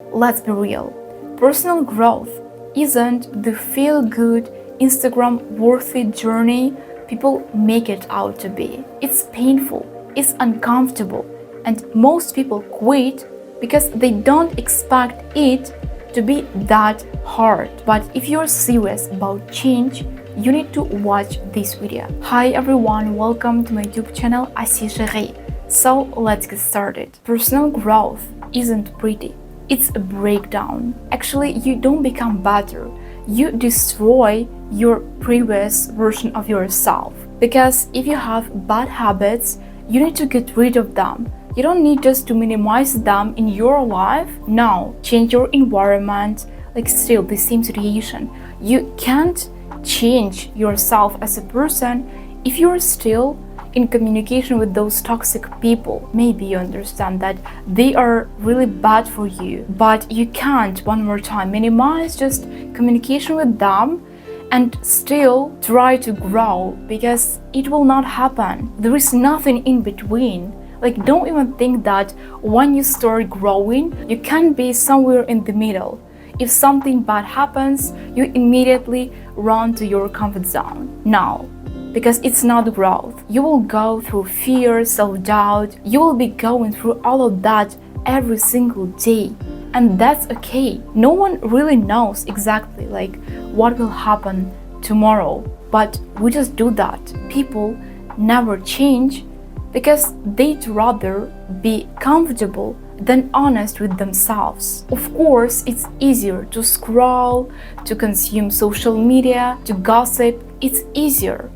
Let's be real. Personal growth isn't the feel-good, Instagram-worthy journey people make it out to be. It's painful, it's uncomfortable, and most people quit because they don't expect it to be that hard. But if you're serious about change, you need to watch this video. Hi everyone, welcome to my YouTube channel. I see Cherie. So let's get started. Personal growth isn't pretty. It's a breakdown. Actually, you don't become better. You destroy your previous version of yourself. Because if you have bad habits, you need to get rid of them. You don't need just to minimize them in your life. No, change your environment. Like still the same situation. You can't change yourself as a person if you're still in communication with those toxic people. Maybe you understand that they are really bad for you, but you can't, one more time, minimize just communication with them and still try to grow, because it will not happen. There is nothing in between. Like, don't even think that when you start growing, you can be somewhere in the middle. If something bad happens, you immediately run to your comfort zone. No, because it's not growth. You will go through fear, self-doubt. You will be going through all of that every single day. And that's okay. No one really knows exactly like what will happen tomorrow. But we just do that. People never change because they'd rather be comfortable than honest with themselves. Of course, it's easier to scroll, to consume social media, to gossip. It's easier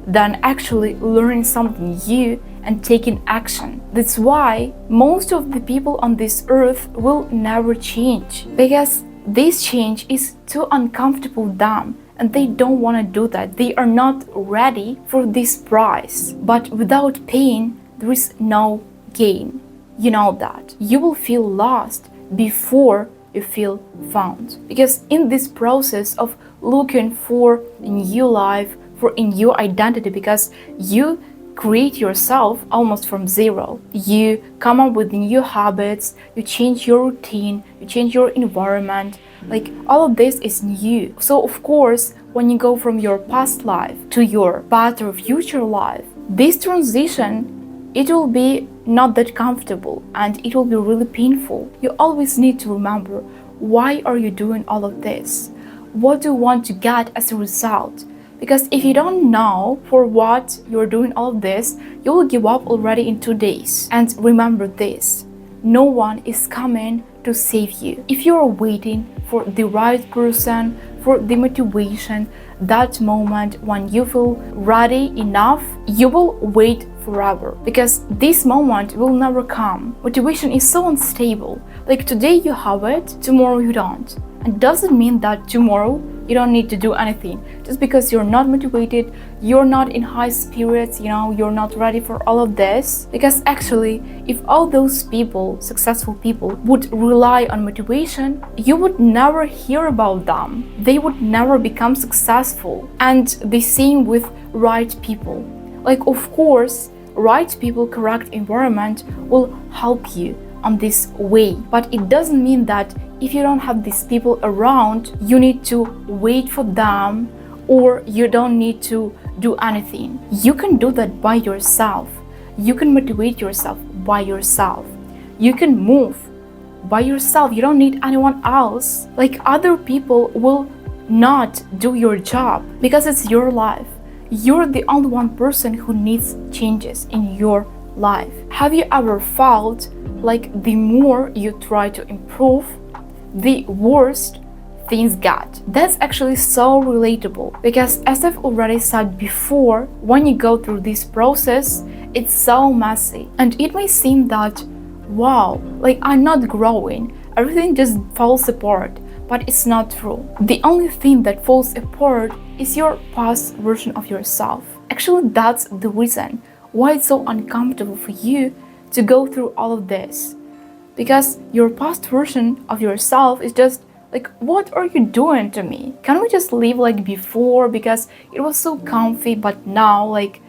than actually learning something new and taking action. That's why most of the people on this earth will never change, because this change is too uncomfortable for them and they don't want to do that. They are not ready for this price. But without pain, there is no gain. You know that. You will feel lost before you feel found. Because in this process of looking for a new life, for a new identity, because you create yourself almost from zero. You come up with new habits, you change your routine, you change your environment. Like, all of this is new. So of course, when you go from your past life to your better future life, this transition, it will be not that comfortable and it will be really painful. You always need to remember, why are you doing all of this? What do you want to get as a result? Because if you don't know for what you're doing all of this, you will give up already in 2 days. And remember this, no one is coming to save you. If you're waiting for the right person, for the motivation, that moment when you feel ready enough, you will wait forever. Because this moment will never come. Motivation is so unstable. Like, today you have it, tomorrow you don't. And doesn't mean that tomorrow you don't need to do anything. Just because you're not motivated, you're not in high spirits, you're not ready for all of this. Because actually, if all those people, successful people, would rely on motivation, you would never hear about them. They would never become successful. And the same with right people. Like, of course, right people, correct environment will help you on this way. But it doesn't mean that if you don't have these people around, you need to wait for them or you don't need to do anything. You can do that by yourself. You can motivate yourself by yourself. You can move by yourself. You don't need anyone else. Like, other people will not do your job because it's your life. You're the only one person who needs changes in your life. Have you ever felt like the more you try to improve, the worse things get? That's actually so relatable, because as I've already said before, when you go through this process, it's so messy and it may seem that, wow, like I'm not growing, everything just falls apart. But it's not true. The only thing that falls apart is your past version of yourself. Actually, that's the reason why it's so uncomfortable for you to go through all of this. Because your past version of yourself is just like, what are you doing to me? Can we just live like before? Because it was so comfy, but now, like,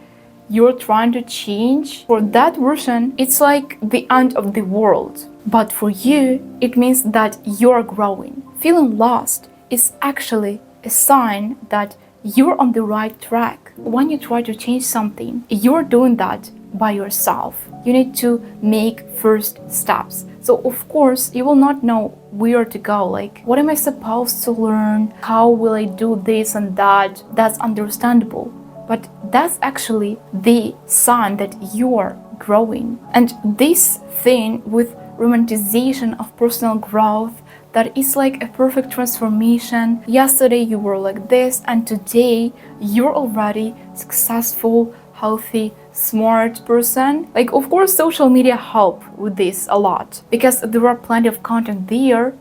you're trying to change, for that version, it's like the end of the world. But for you, it means that you're growing. Feeling lost is actually a sign that you're on the right track. When you try to change something, you're doing that by yourself. You need to make first steps. So of course, you will not know where to go. Like, what am I supposed to learn? How will I do this and that? That's understandable. But that's actually the sign that you're growing. And this thing with romanticization of personal growth, that is like a perfect transformation. Yesterday you were like this, and today you're already successful, healthy, smart person. Like, of course, social media help with this a lot, because there are plenty of content there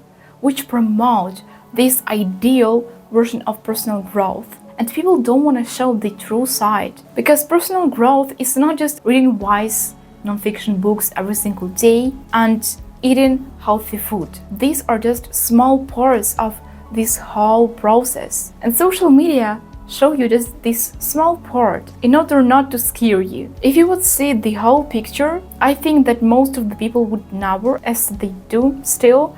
which promote this ideal version of personal growth. And people don't want to show the true side, because personal growth is not just reading wise non-fiction books every single day and eating healthy food. These are just small parts of this whole process. And social media show you just this small part in order not to scare you. If you would see the whole picture, I think that most of the people would never, as they do still,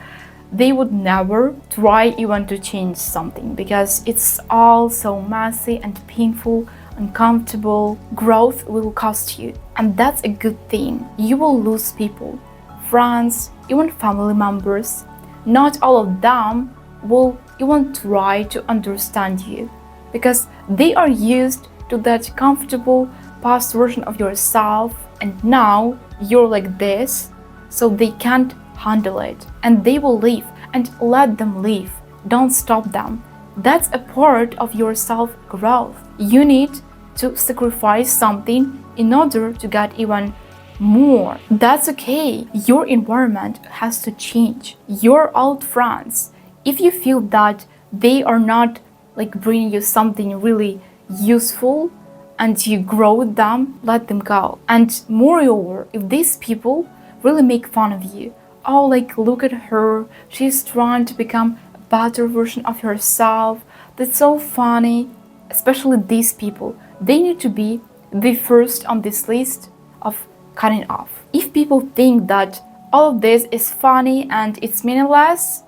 they would never try even to change something, because it's all so messy and painful, uncomfortable. Growth will cost you, and that's a good thing. You will lose people, friends, even family members. Not all of them will even try to understand you, because they are used to that comfortable past version of yourself, and now you're like this, so they can't handle it, and they will leave. And let them leave. Don't stop them. That's a part of your self-growth. You need to sacrifice something in order to get even more. That's okay. Your environment has to change. Your old friends, if you feel that they are not like bringing you something really useful and you grow with them, let them go. And moreover, if these people really make fun of you, oh, like, look at her, she's trying to become a better version of herself, that's so funny, especially these people, they need to be the first on this list of cutting off. If people think that all of this is funny and it's meaningless,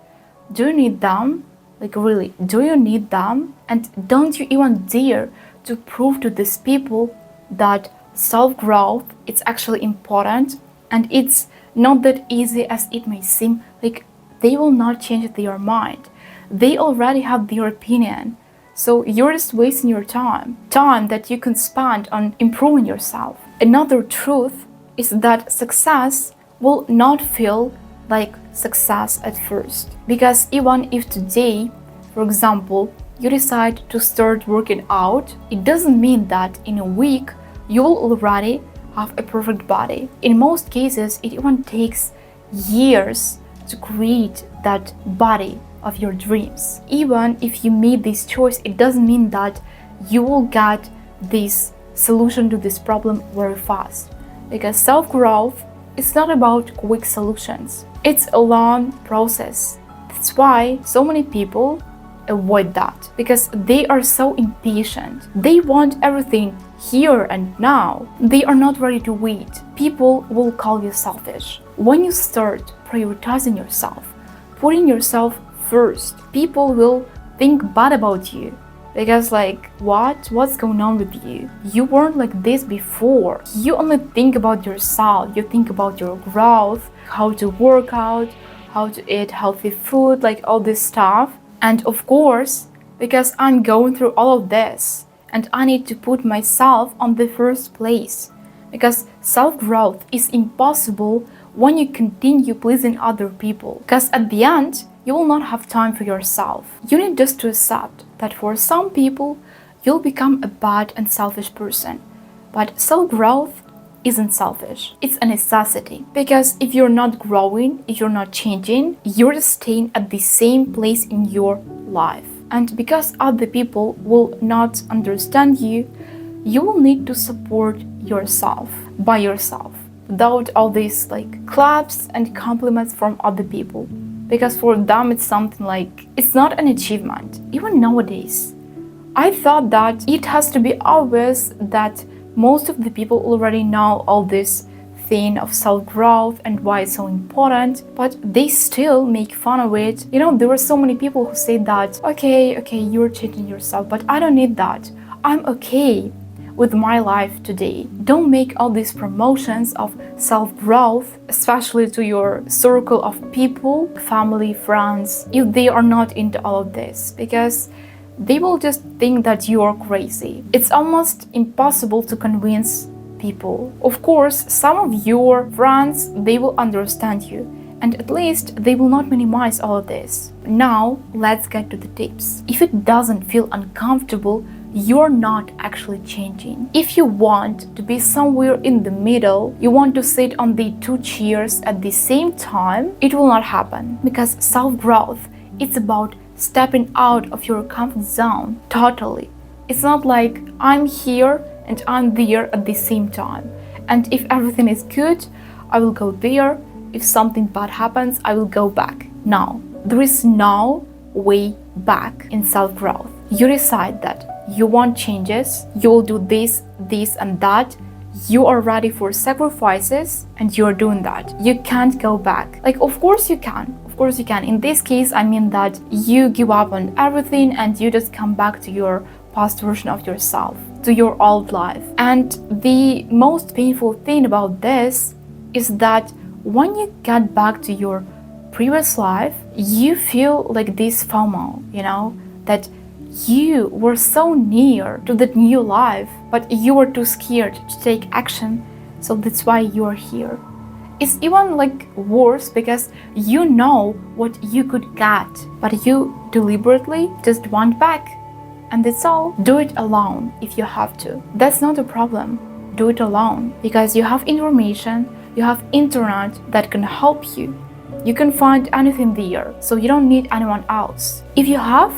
do you need them? Like, really, do you need them? And don't you even dare to prove to these people that self-growth is actually important, and it's not that easy as it may seem. Like, they will not change their mind. They already have their opinion. So you're just wasting your time that you can spend on improving yourself. Another truth is that success will not feel like success at first. Because even if today, for example, you decide to start working out, it doesn't mean that in a week you will already have a perfect body. In most cases, it even takes years to create that body of your dreams. Even if you made this choice, it doesn't mean that you will get this solution to this problem very fast. Because self-growth is not about quick solutions. It's a long process. That's why so many people avoid that, because they are so impatient. They want everything here and now. They are not ready to wait. People will call you selfish. When you start prioritizing yourself, putting yourself first, people will think bad about you, because like, what's going on with you? You weren't like this before. You only think about yourself. You think about your growth, how to work out, how to eat healthy food, like all this stuff. And of course, because I'm going through all of this, and I need to put myself on the first place, because self-growth is impossible when you continue pleasing other people, because at the end, you will not have time for yourself. You need just to accept that for some people, you'll become a bad and selfish person. But self-growth isn't selfish. It's a necessity. Because if you're not growing, if you're not changing, you're just staying at the same place in your life. And because other people will not understand you, you will need to support yourself by yourself, without all these like claps and compliments from other people. Because for them it's something like, it's not an achievement. Even nowadays, I thought that it has to be always that most of the people already know all this thing of self-growth and why it's so important, but they still make fun of it. There are so many people who say that, okay, you're changing yourself, but I don't need that. I'm okay with my life today. Don't make all these promotions of self-growth, especially to your circle of people, family, friends, if they are not into all of this, because they will just think that you are crazy. It's almost impossible to convince people. Of course, some of your friends, they will understand you, and at least they will not minimize all of this. Now, let's get to the tips. If it doesn't feel uncomfortable, you're not actually changing. If you want to be somewhere in the middle, you want to sit on the two chairs at the same time, it will not happen, because self-growth, it's about stepping out of your comfort zone totally. It's not like I'm here and I'm there at the same time. And if everything is good, I will go there. If something bad happens, I will go back. No, there is no way back in self-growth. You decide that you want changes, you will do this, and that. You are ready for sacrifices and you're doing that. You can't go back. Of course you can. Of course you can. In this case, I mean that you give up on everything and you just come back to your past version of yourself, to your old life. And the most painful thing about this is that when you get back to your previous life, you feel like this FOMO, that you were so near to that new life, but you were too scared to take action, so that's why you're here. It's even worse because you know what you could get, but you deliberately just went back. And that's all. Do it alone if you have to. That's not a problem. Do it alone because you have information, you have internet that can help you. You can find anything there, so you don't need anyone else. If you have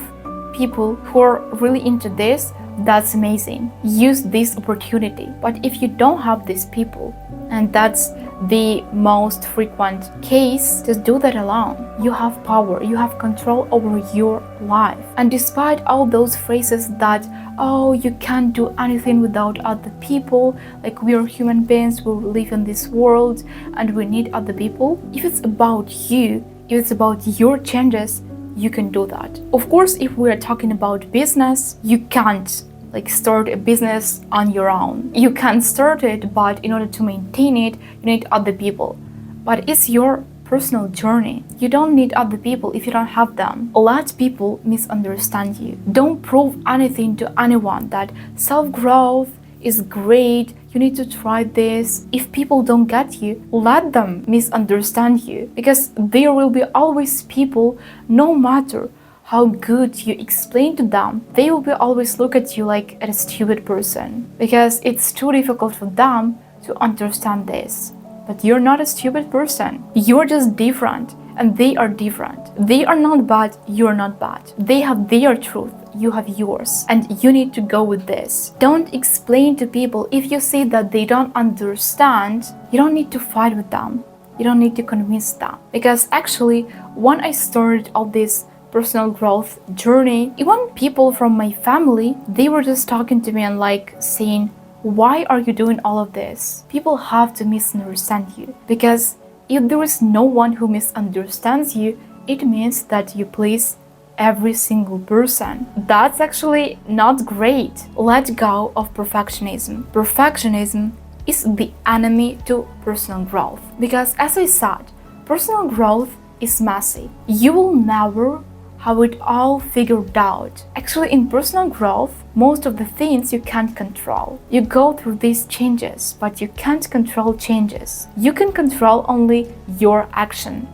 people who are really into this, that's amazing. Use this opportunity. But if you don't have these people, and that's the most frequent case, just do that alone. You have power, you have control over your life. And despite all those phrases that, oh, you can't do anything without other people, we are human beings, we live in this world and we need other people. If it's about you, if it's about your changes, you can do that. Of course, if we are talking about business, you can't start a business on your own. You can start it, but in order to maintain it, you need other people. But it's your personal journey. You don't need other people if you don't have them. A lot of people misunderstand you. Don't prove anything to anyone that self-growth is great, you need to try this. If people don't get you, let them misunderstand you, because there will be always people, no matter how good you explain to them, they will be always look at you like at a stupid person, because it's too difficult for them to understand this. But you're not a stupid person. You're just different, and they are different. They are not bad, you're not bad. They have their truth, you have yours, and you need to go with this. Don't explain to people. If you see that they don't understand, you don't need to fight with them. You don't need to convince them. Because actually, when I started all this personal growth journey, even people from my family, they were just talking to me and saying, why are you doing all of this? People have to misunderstand you, because if there is no one who misunderstands you, it means that you please every single person. That's actually not great. Let go of perfectionism. Perfectionism is the enemy to personal growth, because as I said, personal growth is messy. You will never have it all figured out. Actually, in personal growth, most of the things you can't control. You go through these changes, but you can't control changes. You can control only your action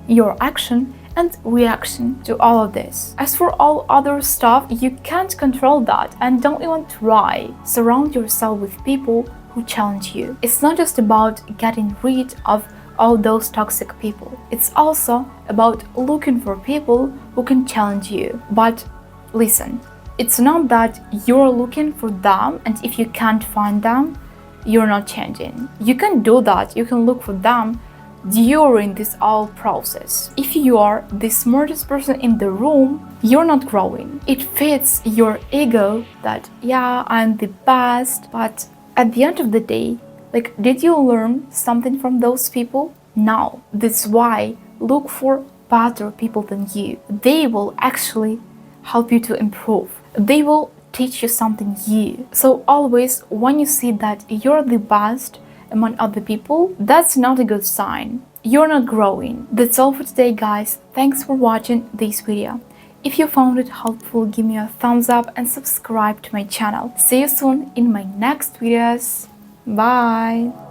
and reaction to all of this. As for all other stuff, you can't control that, and don't even try. Surround yourself with people who challenge you. It's not just about getting rid of all those toxic people. It's also about looking for people who can challenge you. But listen, it's not that you're looking for them, and if you can't find them, you're not changing. You can do that, you can look for them during this whole process. If you are the smartest person in the room, you're not growing. It fits your ego that, yeah, I'm the best, but At the end of the day, did you learn something from those people? No. That's why look for better people than you. They will actually help you to improve. They will teach you something new. So always when you see that you're the best among other people, that's not a good sign. You're not growing. That's all for today, guys. Thanks for watching this video. If you found it helpful, give me a thumbs up and subscribe to my channel. See you soon in my next videos. Bye!